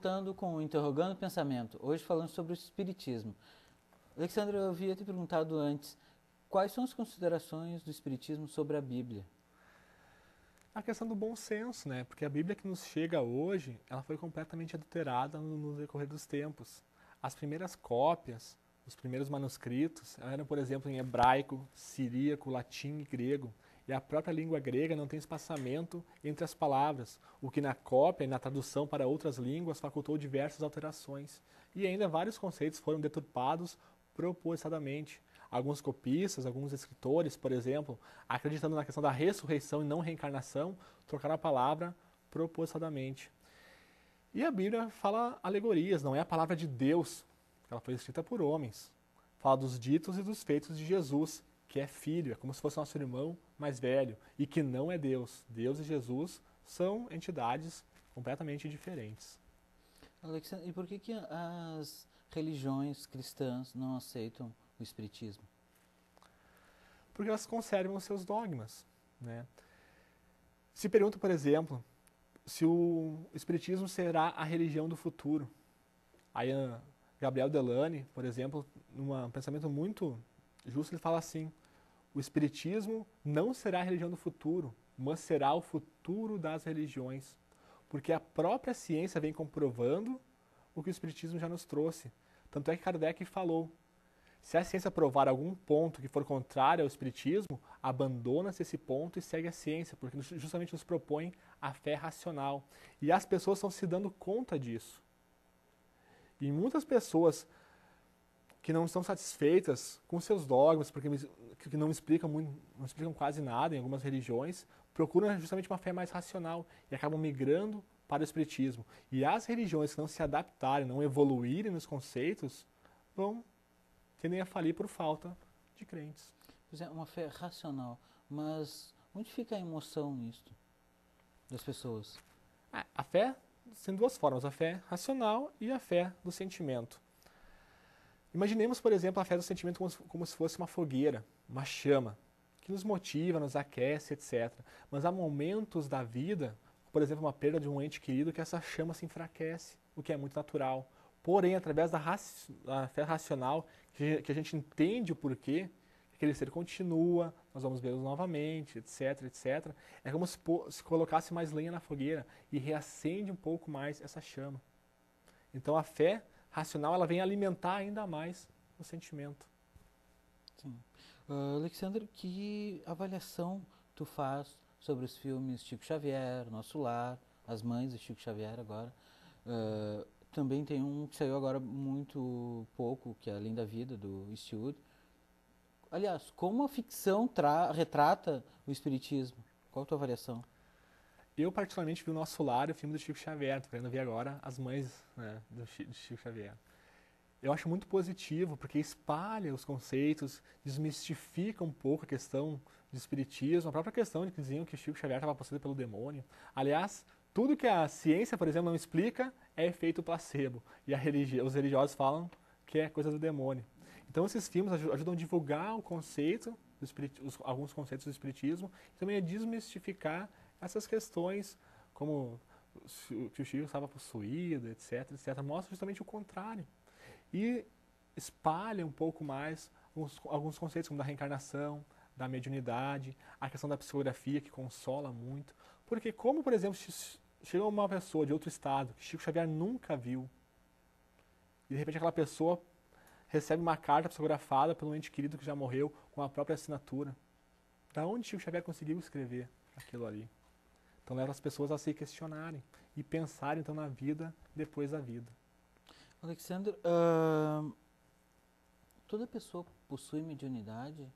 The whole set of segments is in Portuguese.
voltando com o Interrogando o Pensamento, hoje falando sobre o Espiritismo. Alexandre, eu havia te perguntado antes, quais são as considerações do Espiritismo sobre a Bíblia? A questão do bom senso, né? Porque a Bíblia que nos chega hoje, ela foi completamente adulterada no decorrer dos tempos. As primeiras cópias, os primeiros manuscritos, eram, por exemplo, em hebraico, siríaco, latim e grego. E a própria língua grega não tem espaçamento entre as palavras, o que na cópia e na tradução para outras línguas facultou diversas alterações. E ainda vários conceitos foram deturpados propositadamente. Alguns copistas, alguns escritores, por exemplo, acreditando na questão da ressurreição e não reencarnação, trocaram a palavra propositadamente. E a Bíblia fala alegorias, não é a palavra de Deus, ela foi escrita por homens. Fala dos ditos e dos feitos de Jesus, que é filho, é como se fosse nosso irmão mais velho, e que não é Deus. Deus e Jesus são entidades completamente diferentes. Alexandre, e por que as religiões cristãs não aceitam o Espiritismo? Porque elas conservam os seus dogmas, né? Se pergunta, por exemplo, se o Espiritismo será a religião do futuro. Aí Gabriel Delany, por exemplo, num pensamento muito justo, ele fala assim: o Espiritismo não será a religião do futuro, mas será o futuro das religiões. Porque a própria ciência vem comprovando o que o Espiritismo já nos trouxe. Tanto é que Kardec falou: se a ciência provar algum ponto que for contrário ao Espiritismo, abandona-se esse ponto e segue a ciência, porque justamente nos propõe a fé racional. E as pessoas estão se dando conta disso. E muitas pessoas que não estão satisfeitas com seus dogmas, porque que não explicam quase nada em algumas religiões, procuram justamente uma fé mais racional e acabam migrando para o Espiritismo. E as religiões que não se adaptarem, não evoluírem nos conceitos, tendem a falir por falta de crentes. Pois é, uma fé racional, mas onde fica a emoção nisto das pessoas? A fé tem duas formas, a fé racional e a fé do sentimento. Imaginemos, por exemplo, a fé do sentimento como se fosse uma fogueira, uma chama, que nos motiva, nos aquece, etc. Mas há momentos da vida, por exemplo, uma perda de um ente querido, que essa chama se enfraquece, o que é muito natural. Porém, através da fé racional, que a gente entende o porquê, que aquele ser continua, nós vamos vê-lo novamente, etc, etc. É como se colocasse mais lenha na fogueira e reacende um pouco mais essa chama. Então a fé racional, ela vem alimentar ainda mais o sentimento. Sim. Alexandre, que avaliação tu faz sobre os filmes Chico Xavier, Nosso Lar, As Mães de Chico Xavier agora? Também tem um que saiu agora muito pouco, que é Além da Vida, do Eastwood. Aliás, como a ficção retrata o espiritismo? Qual a tua avaliação? Eu particularmente vi o Nosso Lar, o filme do Chico Xavier, tô querendo ver agora As Mães, né, do Chico Xavier. Eu acho muito positivo, porque espalha os conceitos, desmistifica um pouco a questão do espiritismo, a própria questão de que diziam que Chico Xavier estava possuído pelo demônio. Aliás, tudo que a ciência, por exemplo, não explica é efeito placebo. E os religiosos falam que é coisa do demônio. Então esses filmes ajudam a divulgar o conceito, alguns conceitos do espiritismo, e também a desmistificar essas questões, como que o Chico estava possuído, etc, etc. Mostra justamente o contrário. E espalha um pouco mais alguns conceitos como da reencarnação, da mediunidade, a questão da psicografia, que consola muito. Porque como, por exemplo, chega uma pessoa de outro estado que Chico Xavier nunca viu, e de repente aquela pessoa recebe uma carta psicografada pelo ente querido que já morreu com a própria assinatura. Da onde Chico Xavier conseguiu escrever aquilo ali? Então leva as pessoas a se questionarem e pensarem então na vida depois da vida. Alexandre, toda pessoa possui mediunidade?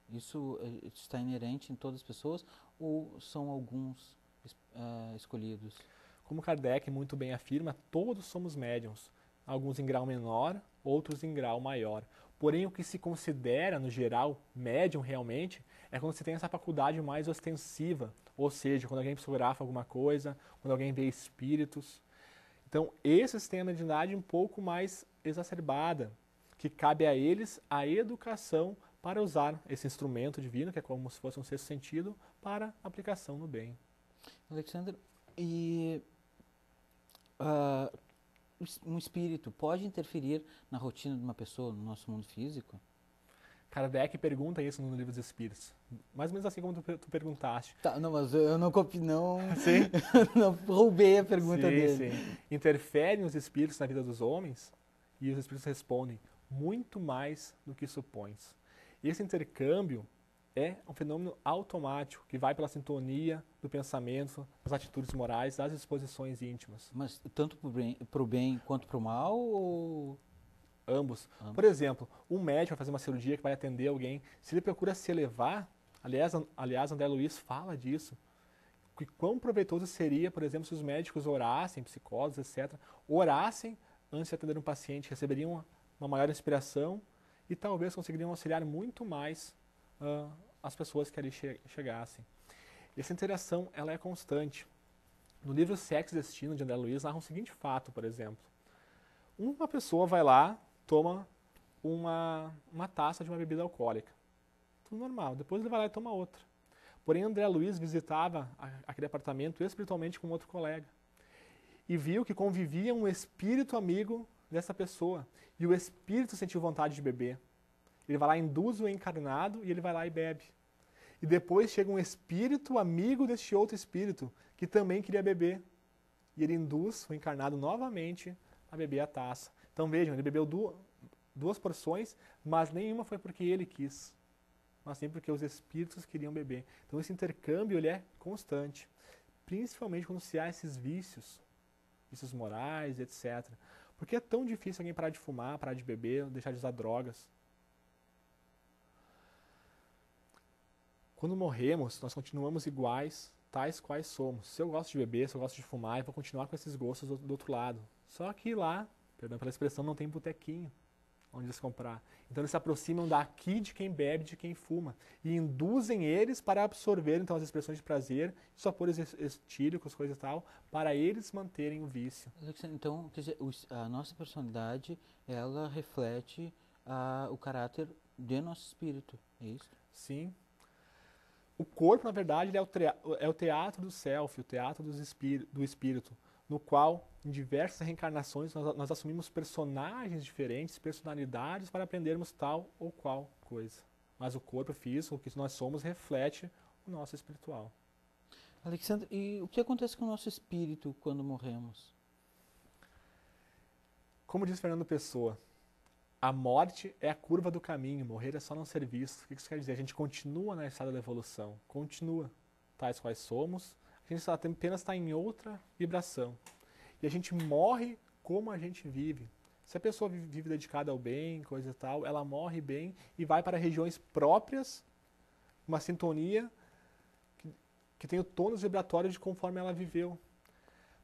Isso está inerente em todas as pessoas ou são alguns escolhidos? Como Kardec muito bem afirma, todos somos médiuns, alguns em grau menor, outros em grau maior. Porém, o que se considera, no geral, médium realmente, é quando você tem essa faculdade mais ostensiva, ou seja, quando alguém psicografa alguma coisa, quando alguém vê espíritos. Então, esses têm a mediunidade um pouco mais exacerbada, que cabe a eles a educação para usar esse instrumento divino, que é como se fosse um sexto sentido, para aplicação no bem. Alexandre, e ah, um espírito pode interferir na rotina de uma pessoa, no nosso mundo físico? Kardec pergunta isso no Livro dos Espíritos. Mais ou menos assim como tu perguntaste. Tá, não, mas eu não, Sim? não roubei a pergunta dele. Sim. Interferem os espíritos na vida dos homens e os espíritos respondem muito mais do que supões. E esse intercâmbio é um fenômeno automático que vai pela sintonia do pensamento, das atitudes morais, das disposições íntimas. Mas tanto pro bem quanto pro mal? Ou... Ambos. Ambos. Por exemplo, um médico vai fazer uma cirurgia que vai atender alguém, se ele procura se elevar, aliás André Luiz fala disso, que quão proveitoso seria, por exemplo, se os médicos orassem, psicólogos, etc., orassem antes de atender um paciente, receberiam uma maior inspiração e talvez conseguiriam auxiliar muito mais as pessoas que ali chegassem. Essa interação ela é constante. No livro Sexo e Destino, de André Luiz, narra um seguinte fato, por exemplo. Uma pessoa vai lá, toma uma taça de uma bebida alcoólica. Tudo normal. Depois ele vai lá e toma outra. Porém, André Luiz visitava aquele apartamento espiritualmente com outro colega. E viu que convivia um espírito amigo dessa pessoa. E o espírito sentiu vontade de beber. Ele vai lá, induz o encarnado e ele vai lá e bebe. E depois chega um espírito amigo deste outro espírito que também queria beber. E ele induz o encarnado novamente a beber a taça. Então vejam, ele bebeu duas porções, mas nenhuma foi porque ele quis, mas sim porque os espíritos queriam beber. Então esse intercâmbio ele é constante, principalmente quando se há esses vícios morais, etc. Porque é tão difícil alguém parar de fumar, parar de beber, deixar de usar drogas. Quando morremos, nós continuamos iguais, tais quais somos. Se eu gosto de beber, se eu gosto de fumar, eu vou continuar com esses gostos do outro lado. Só que lá, perdão pela expressão, não tem botequinho onde eles comprar. Então eles se aproximam daqui de quem bebe, de quem fuma. E induzem eles para absorver então as expressões de prazer, sapores etílicos, coisa e tal, para eles manterem o vício. Então, quer dizer, a nossa personalidade, ela reflete o caráter de nosso espírito, é isso? Sim. O corpo, na verdade, ele é o teatro do self, o teatro do espírito, no qual, em diversas reencarnações, nós assumimos personagens diferentes, personalidades, para aprendermos tal ou qual coisa. Mas o corpo físico, o que nós somos, reflete o nosso espiritual. Alexandre, e o que acontece com o nosso espírito quando morremos? Como diz Fernando Pessoa, a morte é a curva do caminho, morrer é só não ser visto. O que isso quer dizer? A gente continua na estrada da evolução, continua tais quais somos, a gente apenas está em outra vibração. E a gente morre como a gente vive. Se a pessoa vive dedicada ao bem, coisa e tal, ela morre bem e vai para regiões próprias, uma sintonia que tem o tônus vibratório de conforme ela viveu.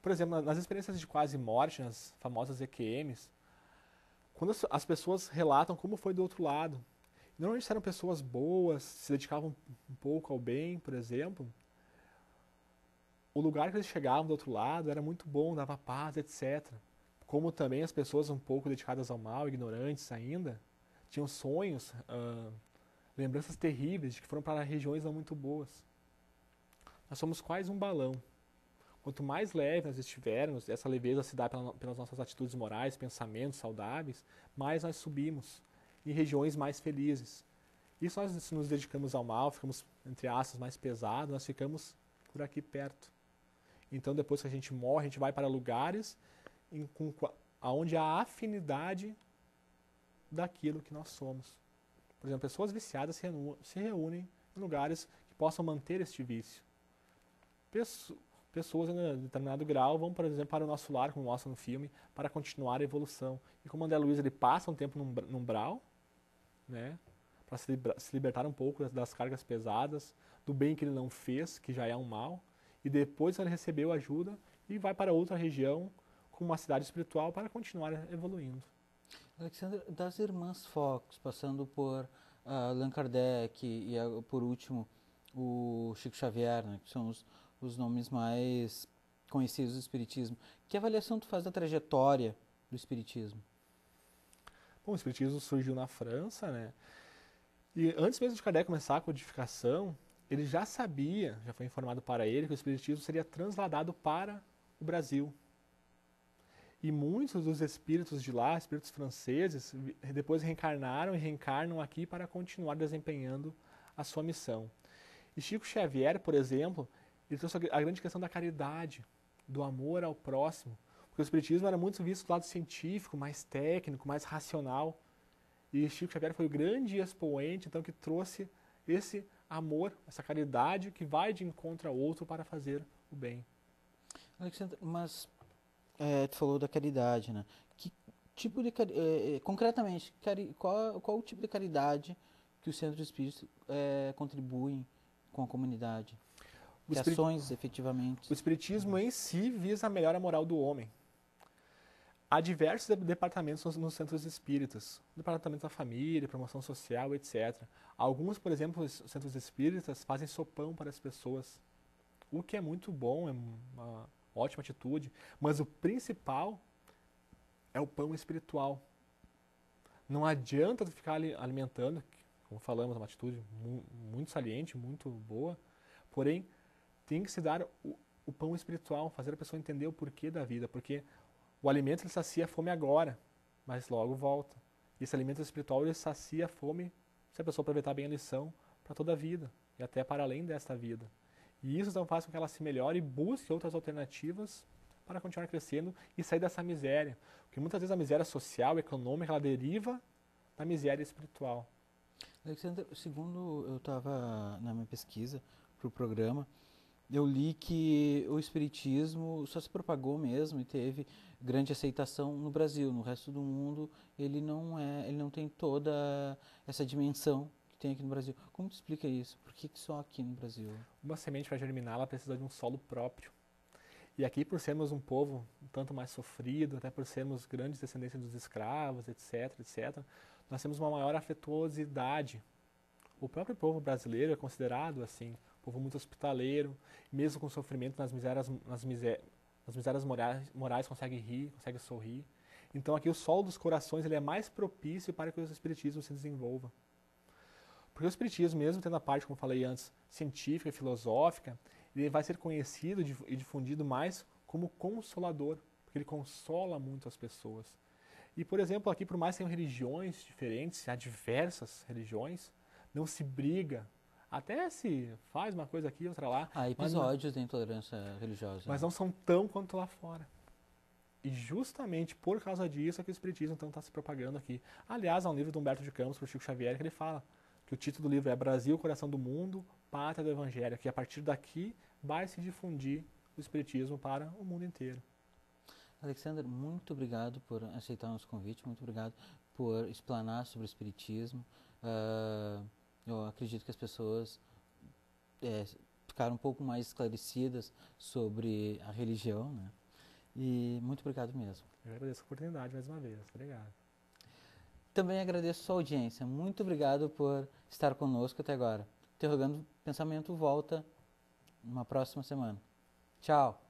Por exemplo, nas experiências de quase morte, nas famosas EQMs, quando as pessoas relatam como foi do outro lado, normalmente eram pessoas boas, se dedicavam um pouco ao bem, por exemplo, o lugar que eles chegavam do outro lado era muito bom, dava paz, etc. Como também as pessoas um pouco dedicadas ao mal, ignorantes ainda, tinham sonhos, lembranças terríveis de que foram para regiões não muito boas. Nós somos quase um balão. Quanto mais leve nós estivermos, essa leveza se dá pelas nossas atitudes morais, pensamentos saudáveis, mais nós subimos em regiões mais felizes. E se nós nos dedicamos ao mal, ficamos, entre aspas, mais pesados, nós ficamos por aqui perto. Então, depois que a gente morre, a gente vai para lugares onde há afinidade daquilo que nós somos. Por exemplo, pessoas viciadas se reúnem em lugares que possam manter este vício. Pessoas em determinado grau vão, por exemplo, para o nosso lar, como mostra no filme, para continuar a evolução. E como André Luiz ele passa um tempo num umbral, né, para se libertar um pouco das cargas pesadas, do bem que ele não fez, que já é um mal, e depois ele recebeu ajuda e vai para outra região, com uma cidade espiritual, para continuar evoluindo. Alexandre, das irmãs Fox, passando por Allan Kardec e por último o Chico Xavier, né, que são os nomes mais conhecidos do Espiritismo. Que avaliação tu faz da trajetória do Espiritismo? Bom, o Espiritismo surgiu na França, né? E antes mesmo de Kardec começar a codificação, ele já sabia, já foi informado para ele, que o Espiritismo seria transladado para o Brasil. E muitos dos espíritos de lá, espíritos franceses, depois reencarnaram e reencarnam aqui para continuar desempenhando a sua missão. E Chico Xavier, por exemplo, ele trouxe a grande questão da caridade, do amor ao próximo, porque o espiritismo era muito visto do lado científico, mais técnico, mais racional. E Chico Xavier foi o grande expoente, então, que trouxe esse amor, essa caridade que vai de encontro ao outro para fazer o bem. Alexandre, mas tu falou da caridade, né? Que tipo de concretamente, qual o tipo de caridade que os centros espíritas contribuem com a comunidade? Que ações, efetivamente? O espiritismo em si visa a melhora moral do homem. Há diversos departamentos nos centros espíritas, departamento da família, promoção social, etc. Alguns, por exemplo, os centros espíritas fazem sopão para as pessoas, o que é muito bom, é uma ótima atitude, mas o principal é o pão espiritual. Não adianta tu ficar alimentando, como falamos, é uma atitude muito saliente, muito boa, porém tem que se dar o pão espiritual, fazer a pessoa entender o porquê da vida, porque o alimento ele sacia a fome agora, mas logo volta. E esse alimento espiritual ele sacia a fome se a pessoa aproveitar bem a lição para toda a vida e até para além desta vida. E isso então faz com que ela se melhore e busque outras alternativas para continuar crescendo e sair dessa miséria. Porque muitas vezes a miséria social, econômica, ela deriva da miséria espiritual. Alexandre, segundo eu estava na minha pesquisa para o programa, eu li que o espiritismo só se propagou mesmo e teve grande aceitação no Brasil. No resto do mundo, ele não tem toda essa dimensão que tem aqui no Brasil. Como tu explica isso? Por que só aqui no Brasil? Uma semente para germinar, ela precisa de um solo próprio. E aqui, por sermos um povo um tanto mais sofrido, até por sermos grandes descendentes dos escravos, etc., nós temos uma maior afetuosidade. O próprio povo brasileiro é considerado assim, um povo muito hospitaleiro, mesmo com sofrimento nas misérias morais consegue rir, consegue sorrir. Então aqui o solo dos corações ele é mais propício para que o espiritismo se desenvolva. Porque o espiritismo, mesmo tendo a parte, como falei antes, científica e filosófica, ele vai ser conhecido e difundido mais como consolador, porque ele consola muito as pessoas. E, por exemplo, aqui, por mais que tenham religiões diferentes, há diversas religiões, não se briga, até se faz uma coisa aqui, outra lá. Há episódios de intolerância religiosa. Mas não são tão quanto lá fora. E justamente por causa disso é que o espiritismo então está se propagando aqui. Aliás, há um livro do Humberto de Campos, por Chico Xavier, que ele fala que o título do livro é Brasil, Coração do Mundo, Pátria do Evangelho, que a partir daqui vai se difundir o espiritismo para o mundo inteiro. Alexandre, muito obrigado por aceitar o nosso convite, muito obrigado por explanar sobre o espiritismo. Eu acredito que as pessoas ficaram um pouco mais esclarecidas sobre a religião, né? E muito obrigado mesmo. Eu agradeço a oportunidade mais uma vez. Obrigado. Também agradeço a sua audiência. Muito obrigado por estar conosco até agora. Interrogando Pensamento volta numa próxima semana. Tchau!